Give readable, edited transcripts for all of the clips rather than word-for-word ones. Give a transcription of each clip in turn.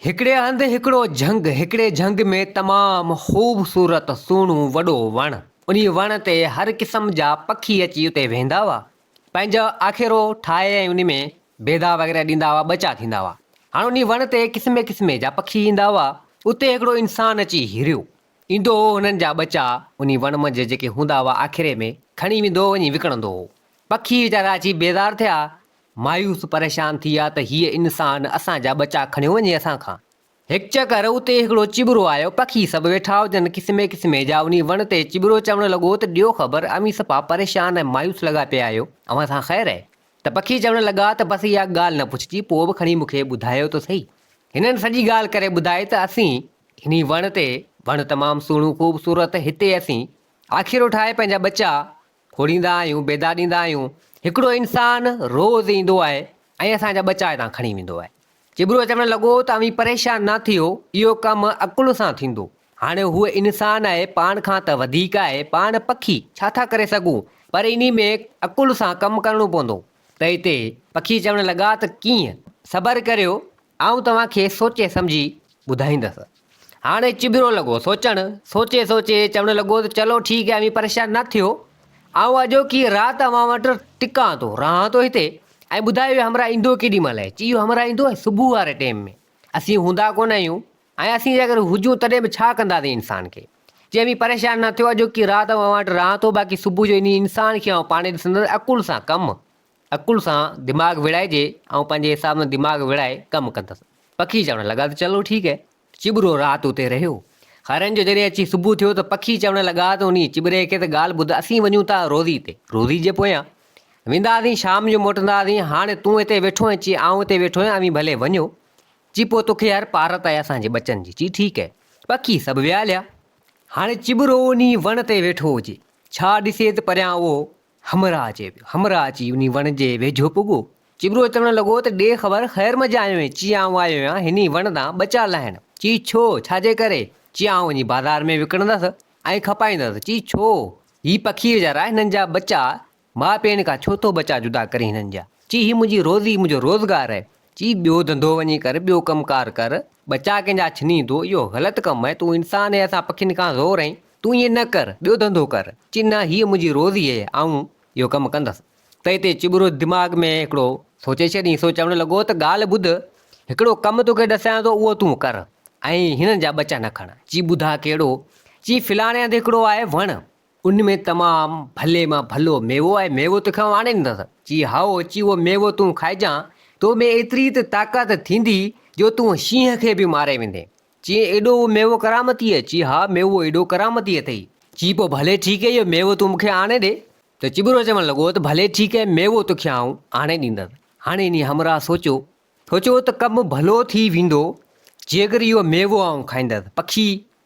हिकिड़े हंधि हिकिड़ो झंग, हिकिड़े झंग में तमामु ख़ूबसूरत सुहिणो वॾो वणु। उन वण ते हर क़िस्म जा पखी अची उते वेंदा हुआ, पंहिंजा आखेरो ठाहे ऐं उन में बेदा वग़ैरह ॾींदा हुआ, ॿचा थींदा हुआ। हाणे उन वण ते क़िस्म क़िस्म जा पखी ईंदा हुआ। उते हिकिड़ो इंसानु अची हिरियो, ईंदो हो हुननि जा ॿचा उन वण मंझि जेके हूंदा हुआ आख़िरे में खणी वेंदो वञी विकिणंदो हो। पखी वीचारा अची बेज़ार थिया, मायूस परेशान थी विया त हीअ इंसानु असांजा ॿचा खणियो वञे असांखां। हिकु चकर उते हिकिड़ो चिबरो आयो, पखी सभु वेठा हुजनि क़िस्म क़िस्म जा। उन वण ते चिबरो चवणु लॻो त ॾियो ख़बर, अमी सफ़ा परेशान ऐं मायूस लॻा पिया आहियो, अवां सां ख़ैरु आहे? त पखी चवणु लॻा त बसि इहा ॻाल्हि न पुछिजी, पोइ बि खणी मूंखे ॿुधायो त सही। हिननि सॼी ॻाल्हि करे ॿुधाई त असीं हिन वण ते, वणु तमामु सुहिणो ख़ूबसूरत, हिते असीं आखिरो ठाहे पंहिंजा ॿचा खोड़ींदा आहियूं, बेदा ॾींदा आहियूं। हिकिड़ो इंसानु रोज़ु ईंदो आहे ऐं असांजा ॿचा हितां खणी वेंदो आहे। चिबरो चवणु लॻो त अमी परेशान न थियो, इहो कमु अकुल सां थींदो। हाणे हूअ इंसानु आहे, पाण खां त वधीक आहे, पाण पखी छा था करे सघूं, पर इन में अकुल सां कमु करिणो पवंदो। त हिते पखी चवणु लॻा त कीअं, सबर करियो, आउं तव्हांखे सोचे सम्झी ॿुधाईंदसि। हाणे चिबरो लॻो सोचणु, सोचे सोचे चवणु लॻो त चलो ठीकु आहे, अमी परेशान न थियो, आउं अॼोकी राति अव्हां वटि टिकां थो, रहां थो हिते, ऐं ॿुधायो हमरा ईंदो केॾी महिल आहे। चई हमरा ईंदो आहे सुबुह वारे टाइम में, असीं हूंदा कोन आहियूं, ऐं असीं अगरि हुजूं तॾहिं बि छा कंदासीं इंसान खे। चई अमी परेशान न थियो, अॼोकी राति अव्हां वटि रहां थो, बाक़ी सुबुह जो इन इंसान खे आउं पाणे ॾिसंदुसि। अकुल सां कमु, अकुल सां दिमाग़ु विड़ाइजे, ऐं पंहिंजे हिसाब सां दिमाग़ु विड़ाए कमु कंदसि। पखी चवणु लॻा त चलो ठीकु आहे। चिबरो राति उते रहियो। हरनि जो जॾहिं अची सुबुह थियो त पखी चवणु लॻा त उन चिबरे खे त ॻाल्हि ॿुध, असीं वञूं था रोज़ी ते, रोज़ी जे पोयां वेंदासीं, शाम जो मोटंदासीं। हाणे तूं हिते वेठो आहीं, चई आउं हिते वेठो आहियां, अमी भले वञो। चई पोइ तोखे यार पारत आहे असांजे ॿचनि जी। चई ठीकु आहे। पखी सभु विया हलिया। हाणे चिबरो उन वण ते वेठो हुजे, छा ॾिसे त परियां उहो हमरा अचे पियो। हमरा अची उन वण जे वेझो पुॻो। चिबरो चवणु लॻो त ॾे ख़बर, ख़ैर मज़ा आयो आहीं? चई आउं आयो आहियां हिन वण तां ॿचा लाहिण। चई छो, छाजे करे? चई आउं वञी बाज़ारि में विकिणंदसि ऐं खपाईंदसि। चई छो? ही पखी वीचारा, हिननि जा ॿचा माउ पीउ खां छो थो ॿचा जुदा करे हिननि जा? चई ही मुंहिंजी रोज़ी, मुंहिंजो रोज़गारु आहे। चई ॿियो धंधो वञी कर, ॿियो कमुकार कर, ॿचा कंहिंजा छीनींदो, इहो ग़लति कमु आहे। तूं इंसान आहे, असां पखियुनि खां ज़ोर आहीं, तूं ईअं न कर, ॿियो धंधो कर। चई न, हीअ मुंहिंजी रोज़ी आहे, आउं इहो कमु कंदसि। त हिते चिबरो दिमाग़ में हिकिड़ो सोचे छॾी। सो चवणु लॻो त ॻाल्हि ॿुध, हिकिड़ो कमु तोखे ॾसायां थो, उहो तूं कर ऐं हिननि जा ॿचा न खण। चई ॿुधा कहिड़ो? चई फलाणे हंधि हिकिड़ो आहे वणु, उन में तमामु भले मां भलो मेवो आहे, मेवो तोखे आउं आणे ॾींदसि। चई हाओ। चई उहो मेवो तूं खाइजांइ, तो में एतिरी त ताक़त थींदी जो तूं शींहं खे बि मारे वेंदे। चई एॾो मेवो करामती आहे? चई हा, मेवो एॾो करामती अथई। चई पोइ भले ठीकु आहे, इहो मेवो तूं मूंखे आणे ॾे। त चिबरो चवणु लॻो त भले ठीकु आहे, मेवो तोखे आउं आणे ॾींदसि। हाणे इन हमरा सोचियो त कमु भलो थी वेंदो जेकर इहो मेवो आउं खाईंदसि।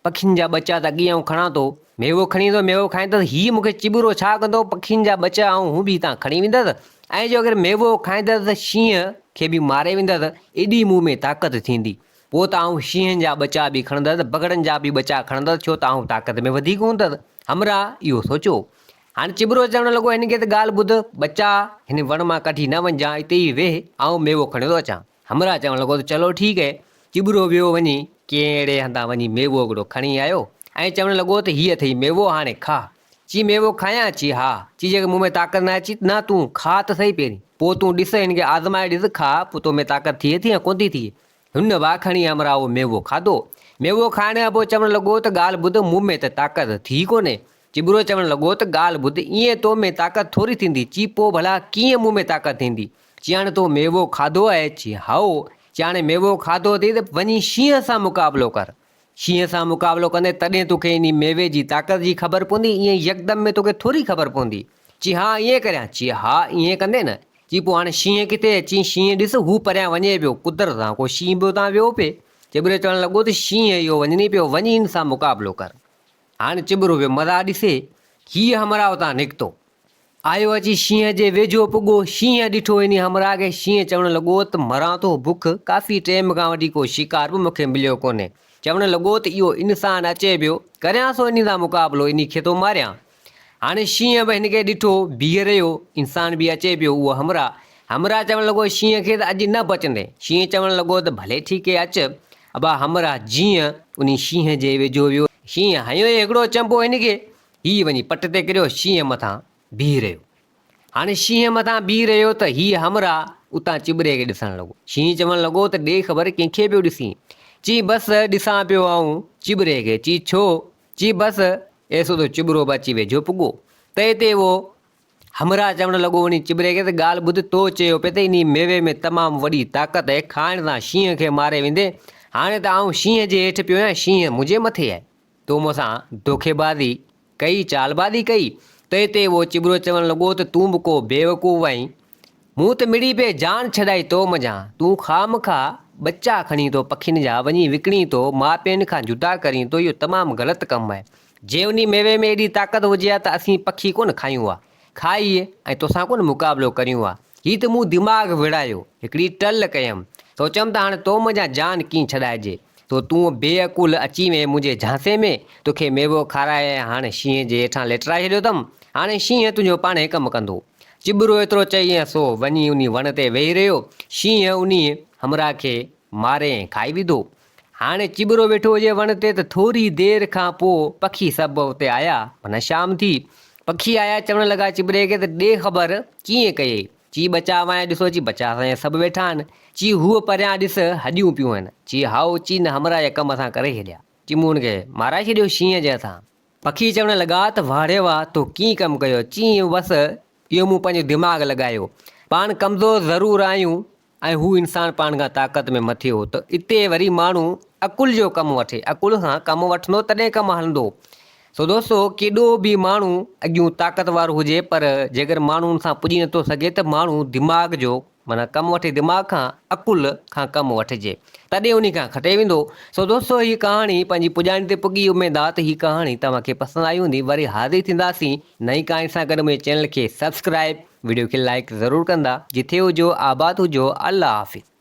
पखियुनि जा ॿचा त अॻे आउं खणां थो, मेवो खणी ईंदो, मेवो खाईंदसि। हीअ मूंखे चिबरो छा कंदो, पखियुनि जा ॿचा आउं हू बि हितां खणी वेंदसि, ऐं जो अगरि मेवो खाईंदसि त शींहं खे बि मारे वेंदसि। एॾी मूं में ताक़त थींदी, पोइ त आउं शींहनि जा ॿचा बि खणंदसि, बगड़नि जा बि ॿचा खणंदसि, छो त आउं ताक़त में वधीक हूंदसि। हमरा इहो सोचियो। हाणे चिबरो चवणु लॻो हिन खे त ॻाल्हि ॿुध, ॿचा हिन वण मां कढी न वञिजांइ, हिते ई वेह, आउं मेवो खणी थो अचां। हमरा चवणु लॻो त चलो ठीकु आहे। चिबरो वियो वञी कहिड़े हंधां वञी मेवो हिकिड़ो खणी आयो ऐं चवणु लॻो त हीअ अथई मेवो, हाणे खा। चई मेवो खायां? चई हा। चई जेकर मूं में ताक़त न आहे? चई न, तूं खा त सही पहिरीं, पोइ तूं ॾिस, हिन खे आज़माए ॾिस, खा, पोइ तो में ताक़त थिए थी या कोन थी थिए। हुन वाह खणी हमरा उहो मेवो खाधो। मेवो खाइण खां पोइ चवणु लॻो त ॻाल्हि ॿुध, मूं में त ताक़त थी कोन्हे। चिबरो चवणु लॻो त ॻाल्हि ॿुध, ईअं तो में ताक़त थोरी थींदी। चई पोइ भला कीअं मूं में ताक़त थींदी? चई हाणे तो मेवो खाधो आहे? चई हाओ। चई हाणे मेवो खाधो अथई त वञी शींहं सां मुक़ाबिलो कर। शींहं सां मुक़ाबिलो कंदे तॾहिं तोखे इन मेवे जी ताक़त जी ख़बर पवंदी, ईअं यकदम में तोखे थोरी ख़बर पवंदी। चई हा, ईअं करियां? चई हा, ईअं कंदे न। चई पोइ हाणे शींहं किथे? चई शींहं ॾिस, हू परियां वञे पियो, कुदरत सां को शींहं बि उतां वियो पिए। चिबरो चवणु लॻो त शींहं इहो वञे पियो, वञी हिन सां मुक़ाबिलो कर। हाणे चिबरो वियो मज़ा ॾिसे, हीअ हमरा उतां निकितो, आयो अची शींहं जे वेझो पुॻो। शींहं ॾिठो इन हमरा खे, शींहं चवणु लॻो त मरां थो बुख, काफ़ी टाइम खां वठी को शिकार बि मूंखे मिलियो कोन्हे। चवणु लॻो त इहो इंसानु अचे पियो, करियां थो इन सां मुक़ाबिलो, इन खे थो मारियां। हाणे शींहं बि हिन खे ॾिठो, बीह रहियो, इंसानु बि अचे पियो, उहो हमरा चवणु लॻो शींहं खे त अॼु न बचंदे। शींहं चवणु लॻो त भले ठीकु आहे, अचु। अबा हमरा जीअं उन शींहं जे वेझो वियो, शींहं हयो हिकिड़ो चंबो हिनखे, हीअ वञी पट ते किरियो, शींहं मथां बीह रहियो। हाणे शींहं मथां बीह रहियो त हीअ हमरा उतां चिॿरे खे ॾिसणु लॻो। शींहं चवणु लॻो त ॾे ख़बर कंहिंखे पियो ॾिसी? चई बसि ॾिसां पियो आऊं चिॿरे खे। चई छो? चई बसि एसो तो चिॿरो बि अची वेझो पुॻो। त हिते उहो हमरा चवणु लॻो वञी चिॿरे खे त ॻाल्हि ॿुध, तो चयो पिए त इन मेवे में तमामु वॾी ताक़त आहे, खाइण सां शींहं खे मारे वेंदे। हाणे त आऊं शींहं जे हेठि पियो आहियां, शींहं मुंहिंजे मथे आहे। तो मूंसां धोखेबाज़ी कई, चालबाज़ी कई। त हिते उहो चिॿरो चवणु लॻो त तूं बि को बेवकूफ़ आहीं, मूं त मिड़ी पे जान छॾाई तो मञां, तूं खामखा बच्चा खणी तो पखियुनि जा वञी विकिणी तो, माउ पीउनि खां जुदा करीं तो, इहो तमामु ग़लति कमु आहे। जे उन मेवे में एॾी ताक़त हुजे हा त असीं पखी कोन खायूं हा, खाई ऐं तोसां कोन मुक़ाबिलो करियूं हा। हीअ त मूं दिमाग़ विड़ायो, हिकिड़ी टल कयमि, सोचियमि त हाणे तो मञां जान कीअं छॾाइजे। तो तूं बेअकुल अची वएं मुंहिंजे झांसे में, तोखे मेवो खाराए हाणे शींहं जे हेठां लेटराए छॾियो अथमि, हाणे शींहं तुंहिंजो पाणे कमु कंदो। चिॿरो एतिरो चई ऐं सो वञी उन वण ते वेही रहियो। शींहं उन हमरा खे मारे ऐं खाई विधो। हाणे चिॿरो वेठो हुजे वण ते त थोरी देरि खां पोइ पखी सभु उते आया, माना शाम थी। पखी आया, चवणु लॻा चिॿरे खे त ॾे ख़बर कीअं कयई? चई बचा वाया ॾिसो, चई बचा असांजा सभु वेठा आहिनि। चई हूअ परियां ॾिस हॾियूं पियूं आहिनि। चई हाओ, चई न हमरा जा कम असां करे छॾिया। चई मूं हुनखे माराए छॾियो शींहं जे हथां। पखी चवणु लॻा त वाह रे वाह, तो कीअं कमु कयो? चई बसि इहो मूं पंहिंजो दिमाग़ु लॻायो, पाण कमज़ोर ज़रूरु आहियूं ऐं हू इंसानु पाण खां ताक़त में मथे हो, त इते वरी माण्हू अकुल जो कमु वठे, अकुल सां कमु वठंदो तॾहिं कमु हलंदो। सो दोस्तो, केॾो बि माण्हू अॻियूं ताक़तवर हुजे, पर जेकर माण्हू हुन सां पुॼी नथो सघे त माण्हू दिमाग़ जो माना कमु वठे, दिमाग़ खां अकुल खां कमु वठिजे, तॾहिं उन खां खटे वेंदो। सो दोस्तो, हीअ कहाणी पंहिंजी पुॼाणी ते पुॻी। उमेद आहे त हीअ कहाणी तव्हांखे पसंदि आई हूंदी। वरी हाज़िर थींदासीं नई कहाणी सां गॾु। मुंहिंजे चैनल खे सब्सक्राइब, वीडियो खे लाइक ज़रूरु कंदा। जिथे हुजो आबाद हुजो, अल्लाह हाफ़िज़।